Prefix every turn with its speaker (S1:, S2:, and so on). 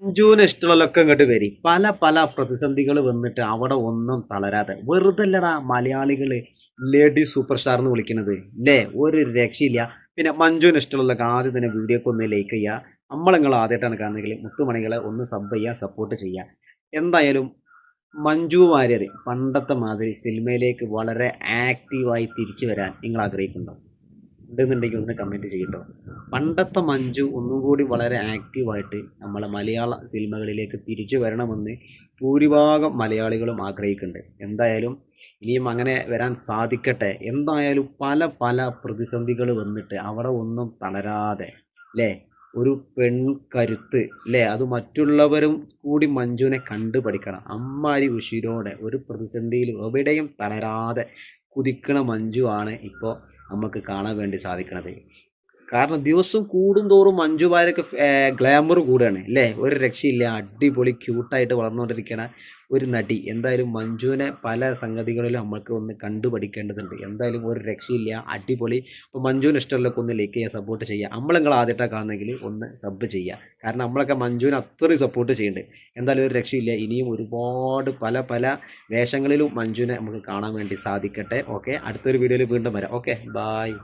S1: മഞ്ജുവിന് ഇഷ്ടമുള്ളതൊക്കെ ഇങ്ങോട്ട് വരി. പല പല പ്രതിസന്ധികൾ വന്നിട്ട് അവിടെ ഒന്നും തളരാതെ വെറുതല്ലടാ മലയാളികള് ലേഡി സൂപ്പർ സ്റ്റാർ എന്ന് വിളിക്കുന്നത് അല്ലേ? ഒരു രക്ഷയില്ല. പിന്നെ മഞ്ജുവിന് ഇഷ്ടമുള്ളതൊക്കെ ആദ്യം തന്നെ വീഡിയോക്ക് ഒന്ന് ലൈക്ക് ചെയ്യുക. നിങ്ങൾ ആദ്യമായിട്ടാണ് കാണുന്നതെങ്കിൽ മുത്തുമണികളെ ഒന്ന് സബ് ചെയ്യുക, സപ്പോർട്ട് ചെയ്യുക. എന്തായാലും മഞ്ജു വാര്യർ പണ്ടത്തെ മാതിരി സിനിമയിലേക്ക് വളരെ ആക്റ്റീവായി തിരിച്ചു വരാൻ നിങ്ങൾ ആഗ്രഹിക്കുന്നുണ്ടോ? ഉണ്ടെന്നുണ്ടെങ്കിൽ ഒന്ന് കമൻറ്റ് ചെയ്യട്ടോ. പണ്ടത്തെ മഞ്ജു ഒന്നും കൂടി വളരെ ആക്റ്റീവായിട്ട് നമ്മളെ മലയാള സിനിമകളിലേക്ക് തിരിച്ചു വരണമെന്ന് ഭൂരിഭാഗം മലയാളികളും ആഗ്രഹിക്കുന്നുണ്ട്. എന്തായാലും ഇനിയും അങ്ങനെ വരാൻ സാധിക്കട്ടെ. എന്തായാലും പല പല പ്രതിസന്ധികൾ വന്നിട്ട് അവിടെ ഒന്നും തളരാതെ അല്ലേ, ഒരു പെൺകരുത്ത് അല്ലേ, അത് മറ്റുള്ളവരും കൂടി മഞ്ജുവിനെ കണ്ടു പഠിക്കണം. അമ്മാരി ഉശിരോടെ ഒരു പ്രതിസന്ധിയിലും എവിടെയും തളരാതെ കുതിക്കണ മഞ്ജു ആണ് ഇപ്പോൾ നമുക്ക് കാണാൻ വേണ്ടി സാധിക്കണത്. കാരണം ദിവസം കൂടുന്തോറും മഞ്ജു വാര്യർക്ക് ഗ്ലാമർ കൂടുകയാണ് അല്ലേ? ഒരു രക്ഷയില്ല. അടിപൊളി ക്യൂട്ടായിട്ട് വളർന്നുകൊണ്ടിരിക്കുന്ന ഒരു നടി. എന്തായാലും മഞ്ജുവിനെ പല സംഗതികളിലും നമ്മൾക്ക് ഒന്ന് കണ്ടുപഠിക്കേണ്ടതുണ്ട്. എന്തായാലും ഒരു രക്ഷയില്ല, അടിപൊളി. അപ്പോൾ മഞ്ജുവിന് ഇഷ്ടമുള്ളതൊക്കെ ഒന്ന് ലൈക്ക് ചെയ്യുക, സപ്പോർട്ട് ചെയ്യുക. നിങ്ങൾ ആദ്യമായിട്ടാണ് കാണുന്നെങ്കിൽ ഒന്ന് സബ് ചെയ്യുക. കാരണം നമ്മളൊക്കെ മഞ്ജുവിനെ അത്രയും സപ്പോർട്ട് ചെയ്യുന്നുണ്ട്. എന്തായാലും ഒരു രക്ഷയില്ല. ഇനിയും ഒരുപാട് പല പല വേഷങ്ങളിലും മഞ്ജുവിനെ നമുക്ക് കാണാൻ വേണ്ടി സാധിക്കട്ടെ. ഓക്കെ, അടുത്തൊരു വീഡിയോയിൽ വീണ്ടും വരാം. Okay, bye.